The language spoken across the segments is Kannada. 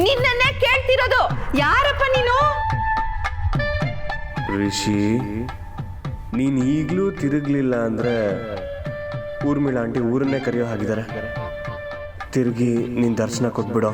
ನಿನ್ನನ್ನೇ ಕೇಳ್ತಿರೋದು. ಯಾರಪ್ಪ ನೀನು? ರಿಷಿ, ನೀನು ಈಗಲೂ ತಿರುಗಲಿಲ್ಲ ಅಂದರೆ ಊರ್ಮಿಳಾ ಆಂಟಿ ಊರನ್ನೇ ಕರೆಯೋ ಹಾಗಿದ್ದಾರೆ. ತಿರುಗಿ ನೀನು ದರ್ಶನ ಕೊಟ್ಬಿಡೋ.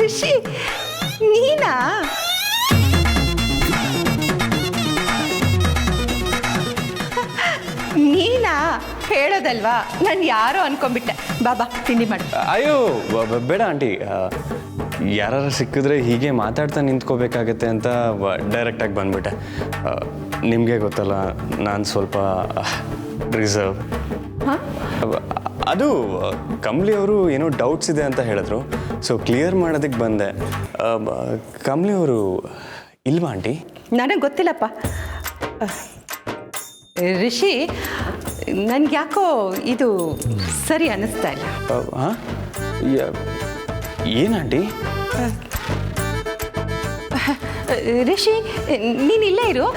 ಋಷಿ, ನೀನಾ? ನೀನಾ ಹೇಳೋದಲ್ವಾ? ನಾನು ಯಾರೋ ಅನ್ಕೊಂಡ್ಬಿಟ್ಟೆ. ಬಾಬಾ ತಿಂಡಿ ಮಾಡು. ಅಯ್ಯೋ ಬೇಡ ಆಂಟಿ, ಯಾರು ಸಿಕ್ಕಿದ್ರೆ ಹೀಗೆ ಮಾತಾಡ್ತಾ ನಿಂತ್ಕೋಬೇಕಾಗತ್ತೆ ಅಂತ ಡೈರೆಕ್ಟಾಗಿ ಬಂದ್ಬಿಟ್ಟೆ. ನಿಮಗೆ ಗೊತ್ತಲ್ಲ, ನಾನು ಸ್ವಲ್ಪ ರಿಸರ್ವ್. ಅದು ಕಮ್ಲಿ ಅವರು ಏನೋ ಡೌಟ್ಸ್ ಇದೆ ಅಂತ ಹೇಳಿದ್ರು, ಸೊ ಕ್ಲಿಯರ್ ಮಾಡೋದಕ್ಕೆ ಬಂದೆ. ಕಮ್ಲಿ ಅವರು ಇಲ್ವಾ ಆಂಟಿ? ನನಗೆ ಗೊತ್ತಿಲ್ಲಪ್ಪ. ರಿಷಿ, ನನ್ಗೆ ಯಾಕೋ ಇದು ಸರಿ ಅನ್ನಿಸ್ತಾ ಇಲ್ಲ. ಹಾಂ, ಏನಂಟಿ? ರಿಷಿ, ನೀನು ಇಲ್ಲೇ ಇರು.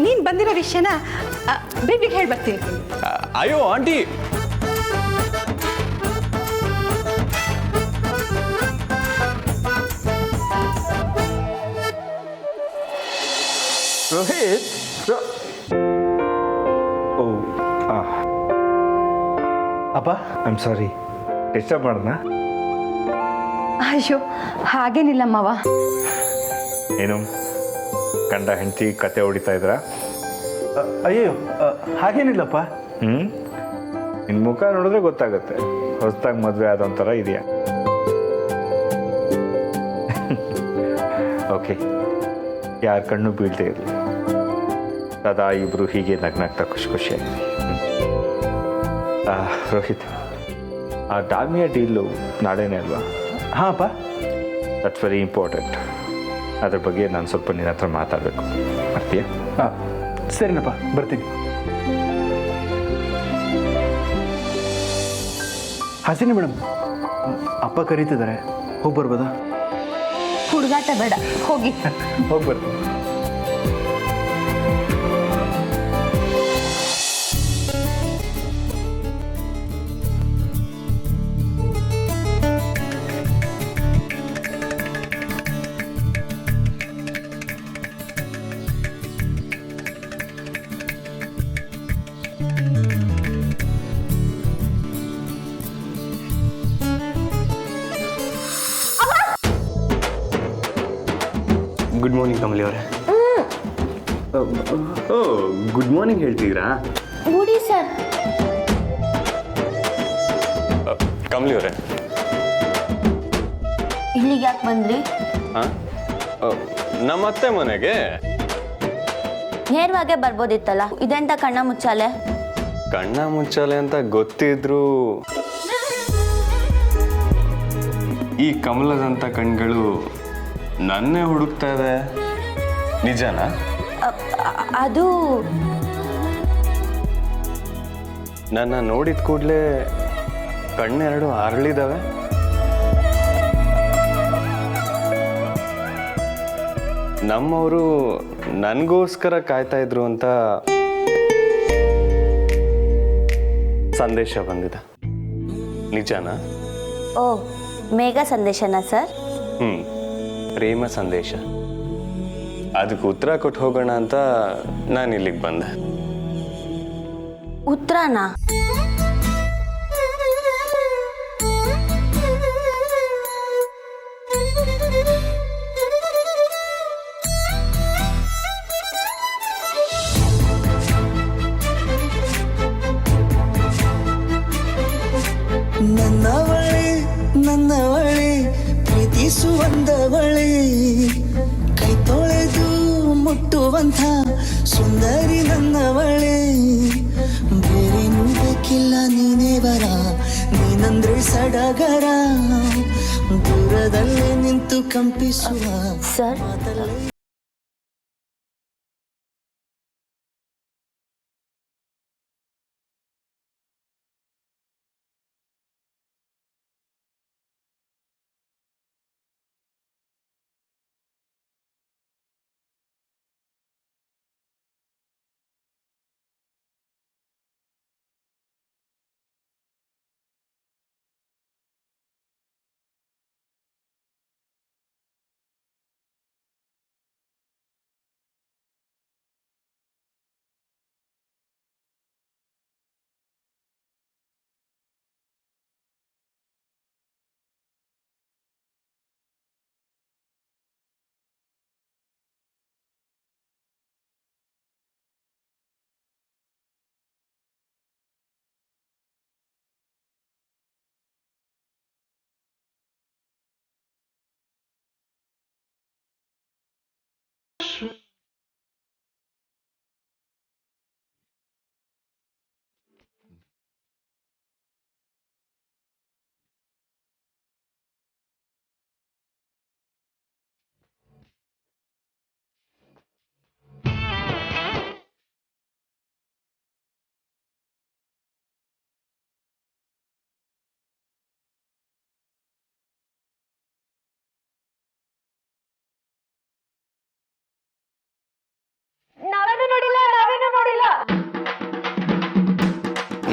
ನೀನು ಬಂದಿರೋ ವಿಷಯನ ಬೇಬಿಗೆ ಹೇಳಿ ಬರ್ತೀನಿ. ಅಯ್ಯೋ ಆಂಟಿ, ರೋಹಿತ್. ಓ ಅಪ್ಪ, ಐ ಆಮ್ ಸಾರಿ, ಡಿಸ್ಟರ್ಬ್ ಮಾಡ್ದಾ? ಅಯ್ಯೋ ಹಾಗೇನಿಲ್ಲ ಮಾವ. ಏನು ಗಂಡ ಹೆಂಡತಿ ಕತೆ ಹೊಡಿತಾ ಇದ್ರಾ? ಅಯ್ಯೋ ಹಾಗೇನಿಲ್ಲಪ್ಪ. ನಿನ್ನ ಮುಖ ನೋಡಿದ್ರೆ ಗೊತ್ತಾಗುತ್ತೆ, ಹೊಸದಾಗಿ ಮದುವೆ ಆದೊಂಥರ ಇದೆಯಾ? ಓಕೆ, ಯಾರ ಕಣ್ಣು ಬೀಳ್ತೇ ಇರಲಿ, ಸದಾ ಇಬ್ಬರು ಹೀಗೆ ನಗ್ನಾಗ್ತಾ ಖುಷಿ ಖುಷಿಯಾಗಿ. ರೋಹಿತ್, ಆ ಡಾಲ್ಮಿಯಾ ಡೀಲು ನಾಳೆನೇ ಅಲ್ವಾ? ಹಾಂ ಅಪ್ಪ. That's very important. ಅದ್ರ ಬಗ್ಗೆ ನಾನು ಸ್ವಲ್ಪ ನಿನ್ನ ಹತ್ರ ಮಾತಾಡಬೇಕು, ಬರ್ತೀಯಾ? ಹಾಂ ಸರಿನಪ್ಪ, ಬರ್ತೀನಿ. ಹಸಿನಿ ಮೇಡಮ್, ಅಪ್ಪ ಕರೀತಿದ್ದಾರೆ, ಹೋಗಿ ಬರ್ಬೋದಾ? ಹುಡುಗಾಟ ಬೇಡ, ಹೋಗಿ. ಹೋಗಿ ಬರ್ತೀನಿ. ಗುಡ್ ಮಾರ್ನಿಂಗ್ ಕಮಲಿ ಅವರೇ. ಓ, ಗುಡ್ ಮಾರ್ನಿಂಗ್ ಹೇಳ್ತಿದ್ದೀರಾ? ಗುಡಿ ಸರ್. ಕಮಲಿ ಅವರೇ, ಇಲ್ಲಿಗೆ ಯಾಕೆ ಬಂದ್ರಿ? ಹಾಂ, ನಮ್ಮ ಅತ್ತೆ ಮನೆಗೆ. ನೇರವಾಗೇ ಬರ್ಬೋದಿತ್ತಲ್ಲ, ಇದೆಂತ ಕಣ್ಣ ಮುಚ್ಚಾಲೆ? ಕಣ್ಣ ಮುಚ್ಚಾಲೆ ಅಂತ ಗೊತ್ತಿದ್ರು ಈ ಕಮಲದಂಥ ಕಣ್ಗಳು ನನ್ನೇ ಹುಡುಕ್ತಾ ಇದೆ, ನಿಜನಾ? ಅದು ನನ್ನ ನೋಡಿದ ಕೂಡಲೇ ಕಣ್ಣೆರಡು ಅರಳಿದಾವೆ. ನಮ್ಮವರು ನನಗೋಸ್ಕರ ಕಾಯ್ತಾ ಇದ್ರು ಅಂತ ಸಂದೇಶ ಬಂದಿದೆ, ನಿಜನಾ? ಓ, ಮೇಘ ಸಂದೇಶನಾ ಸರ್? ಪ್ರೇಮ ಸಂದೇಶ. ಅದಕ್ಕೆ ಉತ್ತರ ಕೊಟ್ಟು ಹೋಗೋಣ ಅಂತ ನಾನು ಇಲ್ಲಿಗೆ ಬಂದೆ. ಉತ್ತರನಾ? ನನ್ನವಳೆ ಪ್ರೀತಿಸುವಂದವಳೆ, ಕೈ ತೊಳೆದು ಮುಟ್ಟುವಂಥ ಸುಂದರಿ ನನ್ನವಳೆ. ಬೇರೇನೂ ಬೇಕಿಲ್ಲ, ನೀನೇ ಬರ, ನೀನಂದ್ರೆ ಸಡಗರ, ದೂರದಲ್ಲೇ ನಿಂತು ಕಂಪಿಸುವ ಸರ್.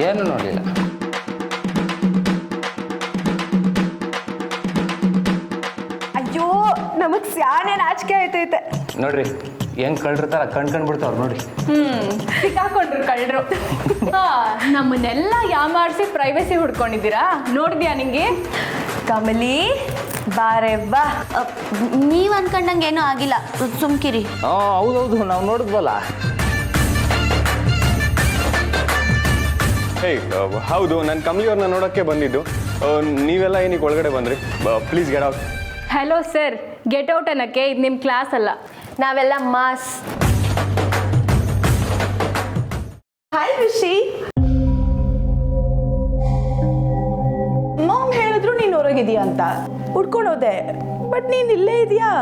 ಏನು ನೋಡಲಿಲ್ಲ. ಅಯ್ಯೋ ನಮಗೆ ಸ್ಯಾನೆ ನಾಚಿಕೆ ಆಯ್ತೈತೆ. ನೋಡ್ರಿ ಹೆಂಗೆ ಕಳ್ರಿರ್ತಾರ ಕಂಡ್ಬಿಡ್ತಾವ್ರು ನೋಡ್ರಿ. ಸಿಕ್ಕಾಕೊಂಡ್ರು ಕಳ್ಳರು. ನಮ್ಮನ್ನೆಲ್ಲ ಯಾಮಾರಿಸಿ ಪ್ರೈವೇಸಿ ಹುಡ್ಕೊಂಡಿದ್ದೀರಾ, ನೋಡಿದ್ಯಾ ನಿಂಗೆ? ಕಮಲಿ ಬಾರೆ ಬಾ. ನೀವು ಅನ್ಕೊಂಡಂಗೆ ಏನೂ ಆಗಿಲ್ಲ, ಸುಮ್ಕಿರಿ. ಹೌದೌದು, ನಾವು ನೋಡಿದ್ವಲ್ಲ. ಹೇ ಹೌದು, ನಾನು ಕಮಲಿಯವ್ರನ್ನ ನೋಡೋಕ್ಕೆ ಬಂದಿದ್ದು. ನೀವೆಲ್ಲ ಏನಕ್ಕೆ ಒಳಗಡೆ ಬಂದ್ರಿ? Please get out. Hello sir, get out ಅನ್ನಕ್ಕೆ ಇದು ನಿಮ್ಮ ಕ್ಲಾಸ್ ಅಲ್ಲ, ನಾವೆಲ್ಲ ಮಾಸ್. ಹಾಯ್ ಋಷಿ. ಮಾಮ್ ಹೇಳಿದ್ರು ನೀನು ಹೊರಗಿದೀಯಾ ಅಂತ ಹುಡ್ಕೊಂಡು ಹೋದೆ, ಬಟ್ ನೀನ್ ಇಲ್ಲೇ ಇದೆಯಾ?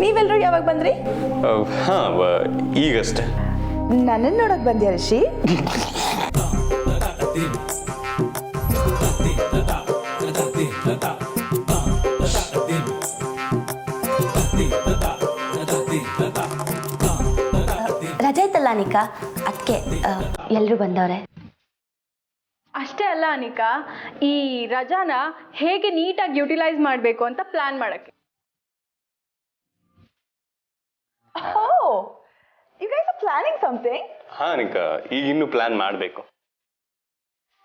ನೀವೆಲ್ಲರೂ ಯಾವಾಗ ಬಂದ್ರಿ? ಹಾಂ, ಈಗಷ್ಟೇ. ನನ್ನನ್ನು ನೋಡಕ್ ಬಂದ್ಯಾ ಋಷಿ? ರಜೆ ಇತ್ತಲ್ಲ ಅನಿಕಾ, ಅದಕ್ಕೆ ಎಲ್ಲರೂ ಬಂದವ್ರೆ. ಅಷ್ಟೇ ಅಲ್ಲ ಅನಿಕಾ, ಈ ರಜಾನ ಹೇಗೆ ನೀಟಾಗಿ ಯುಟಿಲೈಸ್ ಮಾಡಬೇಕು ಅಂತ ಪ್ಲಾನ್ ಮಾಡಕ್ಕೆ. You guys are planning something? ಹಾಂ ನಿಕ, ಈಗ ಇನ್ನು ಪ್ಲಾನ್ ಮಾಡಬೇಕು.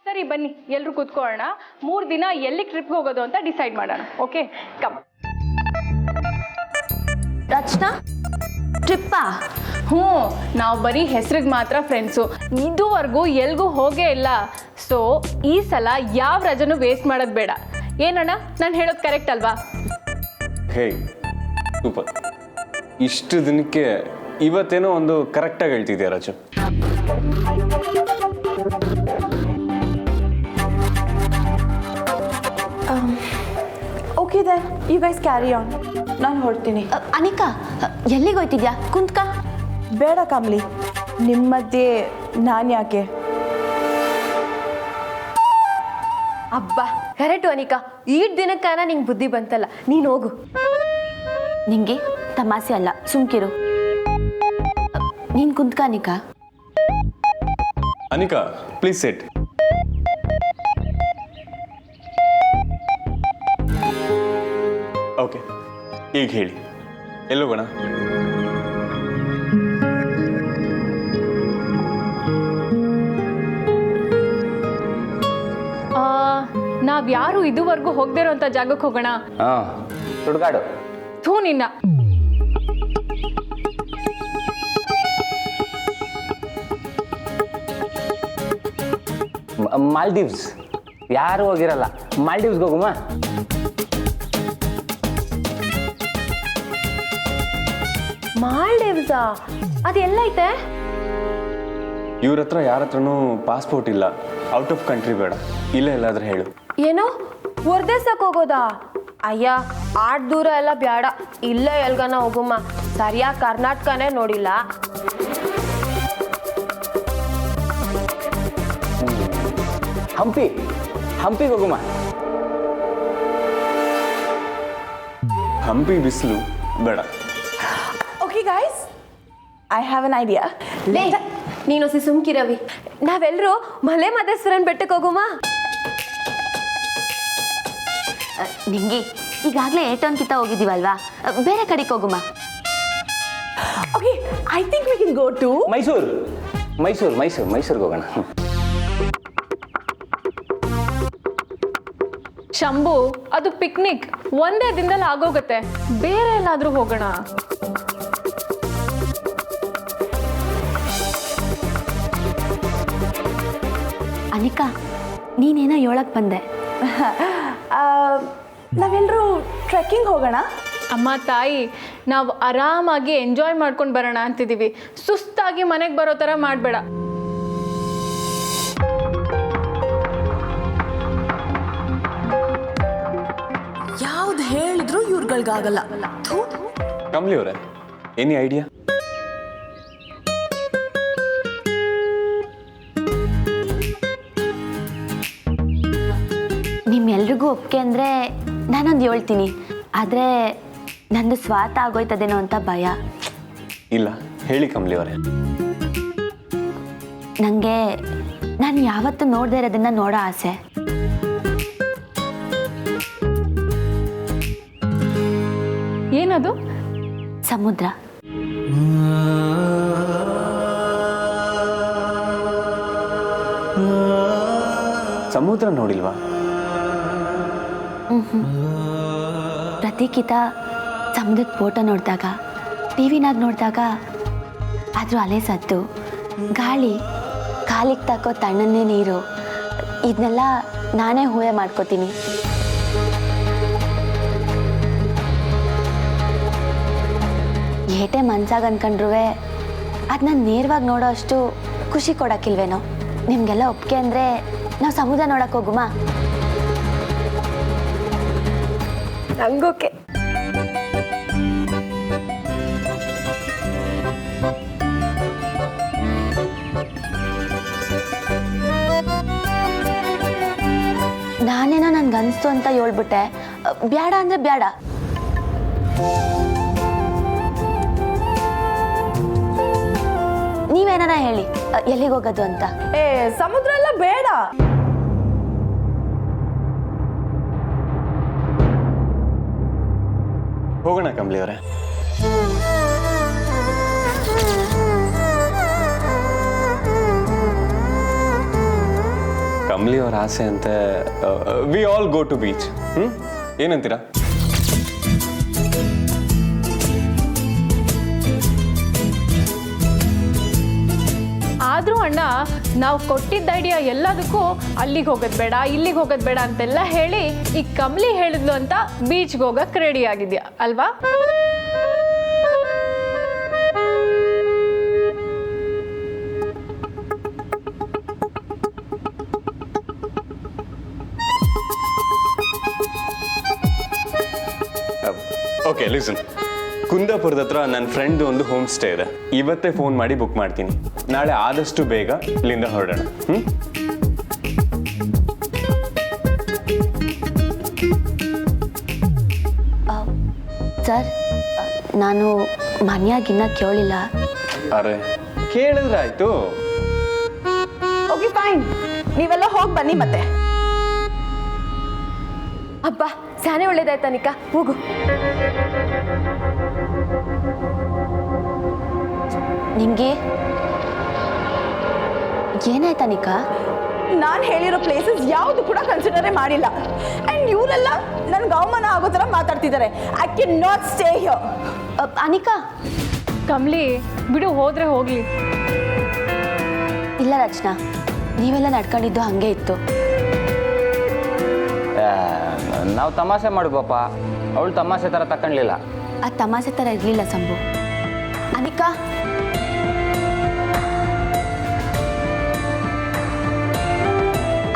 ಸರಿ ಬನ್ನಿ, ಎಲ್ಲರೂ ಕೂತ್ಕೊಳ್ಳೋಣ. 3 ದಿನ ಎಲ್ಲಿ ಟ್ರಿಪ್ಗೆ ಹೋಗೋದು ಅಂತ ಡಿಸೈಡ್ ಮಾಡೋಣ. Okay, come. ರಚನಾ, ಟ್ರಿಪ್ಪಾ? ಹ್ಞೂ, ನಾವು ಬರೀ ಹೆಸ್ರಿಗೆ ಮಾತ್ರ ಫ್ರೆಂಡ್ಸು, ಇದುವರೆಗೂ ಎಲ್ಗೂ ಹೋಗೇ ಇಲ್ಲ. ಸೊ ಈ ಸಲ ಯಾವ ರಜನೂ ವೇಸ್ಟ್ ಮಾಡೋದು ಬೇಡ. ಏನಣ್ಣ, ನಾನು ಹೇಳೋದು ಕರೆಕ್ಟ್ ಅಲ್ವಾ? ಹೇ ಸೂಪರ್, ಇಷ್ಟು ದಿನಕ್ಕೆ ಇವತ್ತೇನೋ ಒಂದು ಕರೆಕ್ಟಾಗಿ ಹೇಳ್ತಿದ್ಯಾ Raju. Okay then you guys carry on, ನಾನು ಹೊರಡ್ತೀನಿ. ಅನಿಕಾ, ಎಲ್ಲಿಗೆ ಹೋಯ್ತಿದ್ಯಾ? ಕುಂತ್ಕ. ಬೇಡ ಕಮಲಿ, ನಿಮ್ಮ ಮಧ್ಯೆ ನಾನು ಯಾಕೆ? ಅಬ್ಬಾ ಕರೆಕ್ಟು ಅನಿಕಾ, ಈ ದಿನಕ್ಕಾನ ನಿಂಗೆ ಬುದ್ಧಿ ಬಂತಲ್ಲ, ನೀನು ಹೋಗು. ನಿಂಗೆ ತಮಾಸೆ ಅಲ್ಲ, ಸುಮ್ಕಿರು. ನೀನು ಕುಂತ್ಕ Anika. Anika please sit. Okay, ಈಗ ಹೇಳಿ ಎಲ್ಲೋಗೋಣ? ನಾವ್ಯಾರು ಇದುವರೆಗೂ ಹೋಗದೇ ಇರೋಂಥ ಜಾಗಕ್ಕೆ ಹೋಗೋಣ. ಹಾಂ, ಸುಡ್ಗಾಡು. ಥೂ ನಿನ್ನ. ಮಾಲ್ದೀವ್ಸ್. ಯಾರು ಹೋಗಿರಲ್ಲ, ಮಾಲ್ದೀವ್ಸ್ಗೆ ಹೋಗುಮ. ಮಾಲ್ಡೀವ್ಸಾ? ಅದೆಲ್ಲೈತೆ? ಇವ್ರ ಹತ್ರ ಯಾರ ಹತ್ರನೂ ಪಾಸ್ಪೋರ್ಟ್ ಇಲ್ಲ. ಔಟ್ ಆಫ್ ಕಂಟ್ರಿ ಬೇಡ, ಇಲ್ಲೇ ಎಲ್ಲಾದ್ರೂ ಹೇಳು. ಏನು ಹೊರದೇಶಕ್ಕೆ ಹೋಗೋದಾ? ಅಯ್ಯ, ಆಟ್ ದೂರ ಎಲ್ಲ ಬೇಡ, ಇಲ್ಲೇ ಎಲ್ಗನ ಹೋಗುಮ್ಮ. ಸರಿಯಾಗಿ ಕರ್ನಾಟಕನೇ ನೋಡಿಲ್ಲ. ಹಂಪಿಗೆ ಹೋಗುಮ. ಹಂಪಿ ಬಿಸಿಲು ಬೇಡ. Okay guys, I have an idea. ಲೇ, ನೀನು ಸಿ ಸುಮ್ಕಿರವಿ. ನಾವೆಲ್ಲರೂ ಮಲೆ ಮಹದೇಶ್ವರನ್ ಬೆಟ್ಟಕ್ಕೆ ಹೋಗುಮ್ಮ. ನಿಂಗೆ ಈಗಾಗಲೇ ಏಟೋನ್ಕಿತ ಹೋಗಿದ್ದೀವಲ್ವಾ, ಬೇರೆ ಕಡೆಗೆ ಹೋಗುಮ್ಮ. Okay, I think we can go to ಮೈಸೂರಿಗೆ ಹೋಗೋಣ. ಶಂಭು, ಅದು ಪಿಕ್ನಿಕ್ ಒಂದೇ ದಿನದಲ್ಲಿ ಆಗೋಗತ್ತೆ, ಬೇರೆ ಎಲ್ಲಾದ್ರೂ ಹೋಗೋಣ. ಅನಿಕಾ, ನೀನೇನೋ ಹೇಳಕ್ ಬಂದೆ. ನಾವೆಲ್ಲರೂ ಟ್ರೆಕ್ಕಿಂಗ್ ಹೋಗೋಣ. ಅಮ್ಮ ತಾಯಿ, ನಾವು ಆರಾಮಾಗಿ ಎಂಜಾಯ್ ಮಾಡ್ಕೊಂಡು ಬರೋಣ ಅಂತಿದ್ದೀವಿ. ಸುಸ್ತಾಗಿ ಮನೆಗೆ ಬರೋ ಥರ ಮಾಡಬೇಡ. ಯಾವ್ದು ಹೇಳಿದ್ರು ಇವ್ರುಗಳಿಗಾಗಲ್ಲ. ಕಮಲಿ ಅವರೇ, ಎನಿ ಐಡಿಯಾ? ನಿಮ್ಮೆಲ್ರಿಗೂ ಒಪ್ಪಿಗೆ ಅಂದರೆ ನಾನೊಂದು ಹೇಳ್ತೀನಿ, ಆದರೆ ನಂದು ಸ್ವಾರ್ಥ ಆಗೋಯ್ತದೇನೋ ಅಂತ ಭಯ. ಇಲ್ಲ, ಹೇಳಿ ಕಮಲಿ ಅವರೇ. ನನಗೆ ನಾನು ಯಾವತ್ತೂ ನೋಡದೇ ಇರೋದನ್ನ ನೋಡೋ ಆಸೆ. ಏನದು? ಸಮುದ್ರ. ಸಮುದ್ರ ನೋಡಿಲ್ವಾ? ಪ್ರತಿಕಿತ ಸಮುದ್ರದ ಫೋಟೋ ನೋಡಿದಾಗ, ಟಿವಿನಾಗ ನೋಡಿದಾಗ ಆದರೂ ಅಲೆ ಸದ್ದು, ಗಾಳಿ, ಕಾಲಿಗೆ ತಾಕೋ ತಣ್ಣನ್ನೇ ನೀರು, ಇದನ್ನೆಲ್ಲ ನಾನೇ ಊಹೆ ಮಾಡ್ಕೋತೀನಿ. ಏಟೆ ಮನ್ಸಾಗ ಅನ್ಕೊಂಡ್ರೂ ಅದನ್ನ ನೇರವಾಗಿ ನೋಡೋ ಅಷ್ಟು ಖುಷಿ ಕೊಡೋಕ್ಕಿಲ್ವೇನೋ. ನಿಮಗೆಲ್ಲ ಒಪ್ಪಿಗೆ ಅಂದರೆ ನಾವು ಸಮುದ್ರ ನೋಡಕ್ಕೆ ಹೋಗುಮಾ? ನಂಗೋಕೆ. ನಾನೇನೋ ನನ್ಗನ್ಸ್ತು ಅಂತ ಹೇಳ್ಬಿಟ್ಟೆ. ಬ್ಯಾಡ ಅಂದರೆ ಬ್ಯಾಡ. ನೀವೇನಾರ ಹೇಳಿ ಎಲ್ಲಿಗೆ ಹೋಗೋದು ಅಂತ. ಸಮುದ್ರ ಎಲ್ಲ ಬೇಡ. ಹೋಗೋಣ ಕಮಲಿ ಅವರೇ. ಕಮಲಿ ಅವ್ರ ಆಸೆ ಅಂತೆ we all go to beach. ಏನಂತೀರಾ? ಆದರೂ ಅಣ್ಣ, ನಾವು ಕೊಟ್ಟಿದ್ದ ಐಡಿಯಾ ಎಲ್ಲದಕ್ಕೂ ಅಲ್ಲಿಗೆ ಹೋಗೋದು ಬೇಡ, ಇಲ್ಲಿಗೆ ಹೋಗೋದು ಬೇಡ ಅಂತೆಲ್ಲ ಹೇಳಿ ಈ ಕಮಲಿ ಹೇಳಿದ್ಲು ಅಂತ ಬೀಚ್ಗೆ ಹೋಗಕ್ಕೆ ರೆಡಿ ಆಗಿದ್ಯಾ ಅಲ್ವಾ? ಓಕೆ ಲಿಸನ್, ಕುಂದಾಪುರದ ಹತ್ರ ನನ್ನ ಫ್ರೆಂಡ್ ಒಂದು ಹೋಮ್ ಸ್ಟೇ ಇದೆ. ಇವತ್ತೇ ಫೋನ್ ಮಾಡಿ ಬುಕ್ ಮಾಡ್ತೀನಿ. ನಾಳೆ ಆದಷ್ಟು ಬೇಗ ಇಲ್ಲಿಂದ ಹೊರಡೋಣ. ಸರ್, ನಾನು ಮನೆಯಾಗಿನ್ನ ಕೇಳಿಲ್ಲ. ಅರೆ ಕೇಳಿದ್ರೆ ಆಯ್ತು. ಓಕೆ ಫೈನ್, ನೀವೆಲ್ಲ ಹೋಗಿ ಬನ್ನಿ ಮತ್ತೆ. ಅಬ್ಬಾ, ಸ್ಯಾನೆ ಒಳ್ಳೇದಾಯ್ತಾ ನಿಕಾ? ಹೋಗು. ನಿಮಗೆ ಏನಾಯ್ತಾ ನಿಕಾ? ನಾನು ಹೇಳಿರೋ ಪ್ಲೇಸಸ್ ಯಾವುದು ಕೂಡ ಕನ್ಸಿಡರೇ ಮಾಡಿಲ್ಲ. ಆ್ಯಂಡ್ ಇವರೆಲ್ಲ ನನ್ಗೆ ಅವಮಾನ ಆಗೋ ಥರ ಮಾತಾಡ್ತಿದ್ದಾರೆ. I can not stay here. Anika, Kamali ಬಿಡು, ಹೋದ್ರೆ ಹೋಗ್ಲಿ. ಇಲ್ಲ ರಚನಾ, ನೀವೆಲ್ಲ ನಡ್ಕೊಂಡಿದ್ದು ಹಾಗೆ ಇತ್ತು. ನಾವು ತಮಾಷೆ ಮಾಡಿದ್ವಪ್ಪ, ಅವಳು ತಮಾಷೆ ಥರ ತಕೊಂಡ್ಲಿಲ್ಲ. ಅದು ತಮಾಷೆ ಥರ ಇರಲಿಲ್ಲ ಸಂಭು. ಅನಿಕಾ,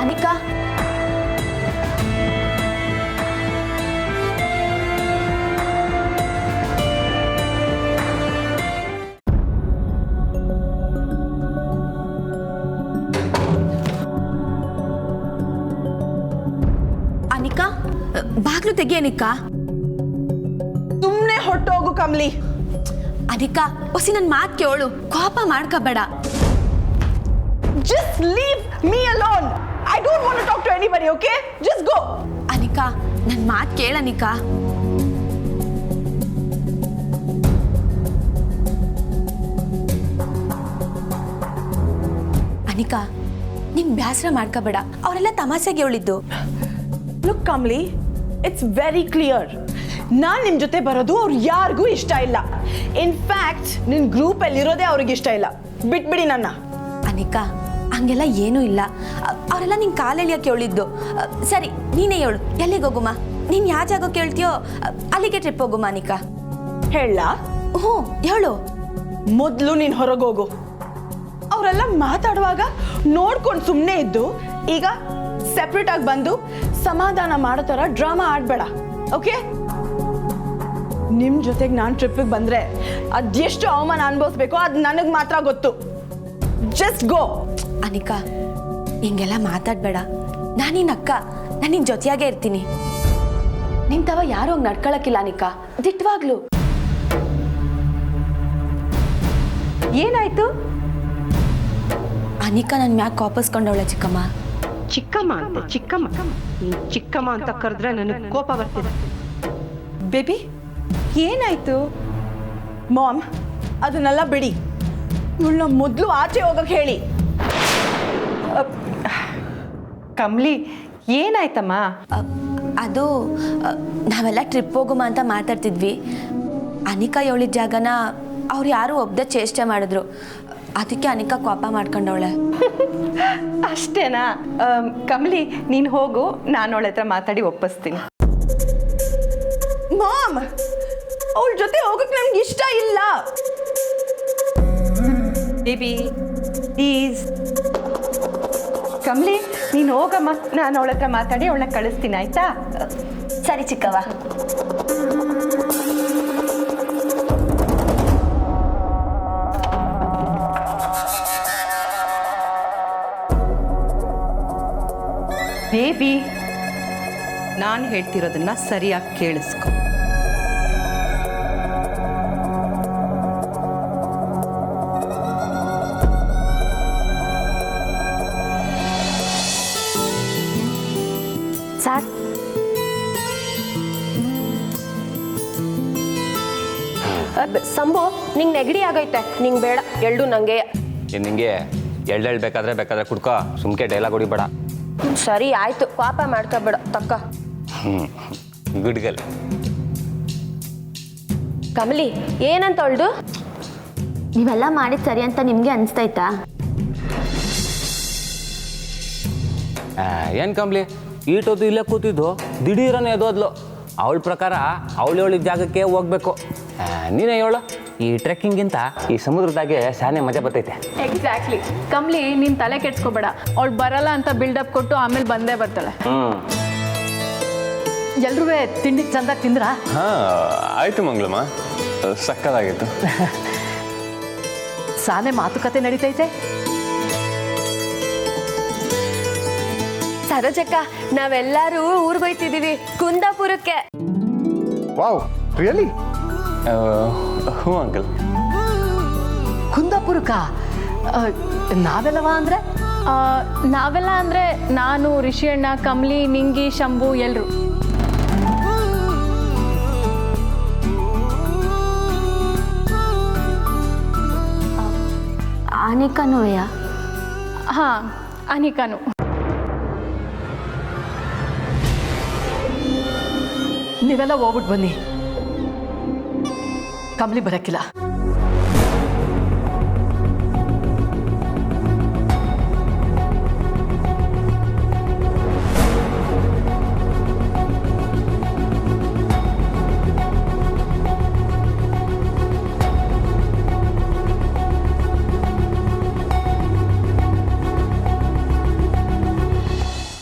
ಅನಿಕಾ, ಅನಿಕಾ, ಬಾಗ್ಲು ತೆಗಿ ಅನಿಕಾ. ಸುಮ್ಮನೆ ಹೊಟ್ಟೋಗು ಕಮಲಿ. ಅನಿಕಾ, ಹೊಸಿ ನನ್ನ ಮಾತು ಕೇಳು, ಕೋಪ ಮಾಡ್ಕೋಬೇಡ. Just leave me alone. I don't want to talk to anybody, okay? Just go. Anika, ನನ್ನ ಮಾತು ಕೇಳ ಅನಿಕಾ. ಅನಿಕಾ, ನಿಂಗೆ ಬೇಸರ ಮಾಡ್ಕೋಬೇಡ. ಅವರೆಲ್ಲ ತಮಾಷೆಗೆ ಹೇಳಿದ್ದು. Look, Kamli, it's very clear. ನಾನು ನಿಮ್ಮ ಜೊತೆ ಬರೋದು ಅವ್ರು ಯಾರಿಗೂ ಇಷ್ಟ ಇಲ್ಲ. ಇನ್ಫ್ಯಾಕ್ಟ್ ನಿನ್ನ ಗ್ರೂಪಲ್ಲಿರೋದೇ ಅವ್ರಿಗೆ ಇಷ್ಟ ಇಲ್ಲ. ಬಿಟ್ಬಿಡಿ ನನ್ನ. ಅನಿಕಾ, ಹಂಗೆಲ್ಲ ಏನೂ ಇಲ್ಲ. ಅವರೆಲ್ಲ ನಿಂಗೆ ಕಾಲು ಎಳಿಯೋಕೆ ಹೇಳಿದ್ದು. ಸರಿ, ನೀನೇ ಹೇಳು, ಎಲ್ಲಿಗೆ ಹೋಗುಮ? ನೀನು ಯಾವ ಜಾಗಕ್ಕೆ ಹೇಳ್ತೀಯೋ ಅಲ್ಲಿಗೆ ಟ್ರಿಪ್ ಹೋಗುಮ ಅನಿಕಾ. ಹೇಳ? ಹ್ಞೂ ಹೇಳು. ಮೊದಲು ನೀನು ಹೊರಗೋಗು. ಅವರೆಲ್ಲ ಮಾತಾಡುವಾಗ ನೋಡ್ಕೊಂಡು ಸುಮ್ಮನೆ ಇದ್ದು ಈಗ ಸೆಪ್ರೇಟ್ ಆಗಿ ಬಂದು ಸಮಾಧಾನ ಮಾಡೋ ಥರ ಡ್ರಾಮಾ ಆಡಬೇಡ, ಓಕೆ? ನಿಮ್ಮ ಜೊತೆಗೆ ನಾನು ಟ್ರಿಪ್ಪಿಗೆ ಬಂದರೆ ಅದೆಷ್ಟು ಅವಮಾನ ಅನುಭವಿಸ್ಬೇಕೋ ಅದು ನನಗೆ ಮಾತ್ರ ಗೊತ್ತು. Just go. ಅನಿಕಾ, ಹಿಂಗೆಲ್ಲ ಮಾತಾಡಬೇಡ. ನಾನು ನಿನ್ನ ಅಕ್ಕ, ನಾನು ನಿನ್ನ ಜೊತೆಯಾಗೇ ಇರ್ತೀನಿ. ನಿಂತವ ಯಾರು ಹೋಗಿ ನಡ್ಕೊಳಕ್ಕಿಲ್ಲ ಅನಿಕಾ, ದಿಟ್ಟವಾಗ್ಲು. ಏನಾಯ್ತು? ಅನಿಕಾ ನನ್ನ ಮ್ಯಾಕ್ ವಾಪಸ್ಕೊಂಡವಳೆ ಚಿಕ್ಕಮ್ಮ. ಚಿಕ್ಕಮ್ಮ ಅಂತೆ ಚಿಕ್ಕಮ್ಮ. ನೀನ್ ಚಿಕ್ಕಮ್ಮ ಅಂತ ಕರೆದ್ರೆ ನನಗೆ ಕೋಪ ಬರ್ತಿದೆ. ಬೇಬಿ ಏನಾಯ್ತು? ಮಾಮ್ ಅದನ್ನೆಲ್ಲ ಬಿಡಿ, ಇವಳನ್ನ ಮೊದಲು ಆಚೆ ಹೋಗಕ್ಕೆ ಹೇಳಿ. ಕಮ್ಲಿ ಏನಾಯ್ತಮ್ಮ? ಅದು ನಾವೆಲ್ಲ ಟ್ರಿಪ್ ಹೋಗುಮ ಅಂತ ಮಾತಾಡ್ತಿದ್ವಿ. ಅನಿಕಾ ಹೇಳಿದ ಜಾಗನ ಅವ್ರು ಯಾರು ಒಬ್ಬದ ಚೇಷ್ಟೆ ಮಾಡಿದ್ರು. ಅದಕ್ಕೆ ಅನಿಕಾ ಕೋಪ ಮಾಡ್ಕೊಂಡವಳೆ. ಅಷ್ಟೇನಾ? ಕಮ್ಲಿ ನೀನು ಹೋಗು, ನಾನು ಅವಳ ಹತ್ರ ಮಾತಾಡಿ ಒಪ್ಪಿಸ್ತೀನಿ. ಮಾಮ್ ಅವಳ ಜೊತೆ ಹೋಗಕ್ಕೆ ನಮ್ಗೆ ಇಷ್ಟ ಇಲ್ಲ. Baby please. ಕಮ್ಲಿ ನೀನು ಹೋಗಮ್ಮ, ನಾನು ಅವಳ ಹತ್ರ ಮಾತಾಡಿ ಅವಳನ್ನ ಕಳಿಸ್ತೀನಿ, ಆಯ್ತಾ? ಸರಿ ಚಿಕ್ಕವ್ವ. ಬೇಬಿ ನಾನು ಹೇಳ್ತಿರೋದನ್ನ ಸರಿಯಾಗಿ ಕೇಳಿಸ್ಕೊ. ಸಾರ್ ಸಂಭು ನಿಂಗೆ ನೆಗಡಿ ಆಗೈತೆ, ನಿಂಗೆ ಬೇಡ ಎಳ್ಳು ನಂಗೆ. ನಿಂಗೆ ಎಳ್ಳೆಳ್ ಬೇಕಾದ್ರೆ ಕುಡ್ಕೋ, ಸುಮ್ಕೆ ಡೈಲಾಗ್ ಹೊಡಿಬೇಡ. ಸರಿ ಆಯ್ತು, ಪಾಪ ಮಾಡ್ಕೋಬೇಡ ತಕ್ಕ. Good girl. ಕಮಲಿ ಏನಂತ ಅವಳ್ದು? ನೀವೆಲ್ಲ ಮಾಡಿದ್ ಸರಿ ಅಂತ ನಿಮಗೆ ಅನಿಸ್ತೈತಾ? ಏನು ಕಂಬ್ಲಿ, ಈಟೊತ್ತು ಇಲ್ಲೇ ಕೂತಿದ್ದು ದಿಢೀರನೇ ಎದೋದ್ಲು. ಅವಳ ಪ್ರಕಾರ ಅವಳಿಗೆ ಜಾಗಕ್ಕೆ ಹೋಗ್ಬೇಕು. ನೀನೇ ಹೇಳು, ಈ ಟ್ರೆಕ್ಕಿಂಗಿಂತ ಈ ಸಮುದ್ರದಾಗೆ ಶಾನೆ ಮಜಾ ಬರ್ತೈತೆ. ಎಕ್ಸಾಕ್ಟ್ಲಿ. ಕಮ್ಲಿ ನೀನು ತಲೆ ಕೆಡ್ಸ್ಕೋಬೇಡ, ಅವಳು ಬರಲ್ಲ ಅಂತ ಬಿಲ್ಡಪ್ ಕೊಟ್ಟು ಆಮೇಲೆ ಬಂದೇ ಬರ್ತಾಳೆ. ಎಲ್ರೂ ತಿಂಡಿ ಚಂದ ತಿಂದ್ರಾ? ಹಾಂ ಆಯಿತು ಮಂಗಳಮ್ಮ, ಸಕ್ಕದಾಗಿತ್ತು. ಸಾನೆ ಮಾತುಕತೆ ನಡೀತೈತೆ. ಸರೋಜಕ್ಕ, ನಾವೆಲ್ಲರೂ ಊರ್ಗೋಯ್ತಿದೀವಿ ಕುಂದಾಪುರಕ್ಕೆ. Wow, really? ಹ್ಞೂ ಅಂಕಲ್. ಕುಂದಾಪುರಕ್ಕ ನಾವೆಲ್ಲವ ಅಂದ್ರೆ? ನಾವೆಲ್ಲ ಅಂದರೆ ನಾನು, ರಿಷಿ ಅಣ್ಣ, ಕಮ್ಲಿ, ನಿಂಗಿ, ಶಂಭು ಎಲ್ಲರೂ. ಅನಿಕಾನುವೆಯ? ಹಾಂ, ಅನಿಕಾನು. ನೀವೆಲ್ಲ ಹೋಗ್ಬಿಟ್ಟು ಬನ್ನಿ, ಕಮ್ಲಿ ಬರಕ್ಕಿಲ್ಲ.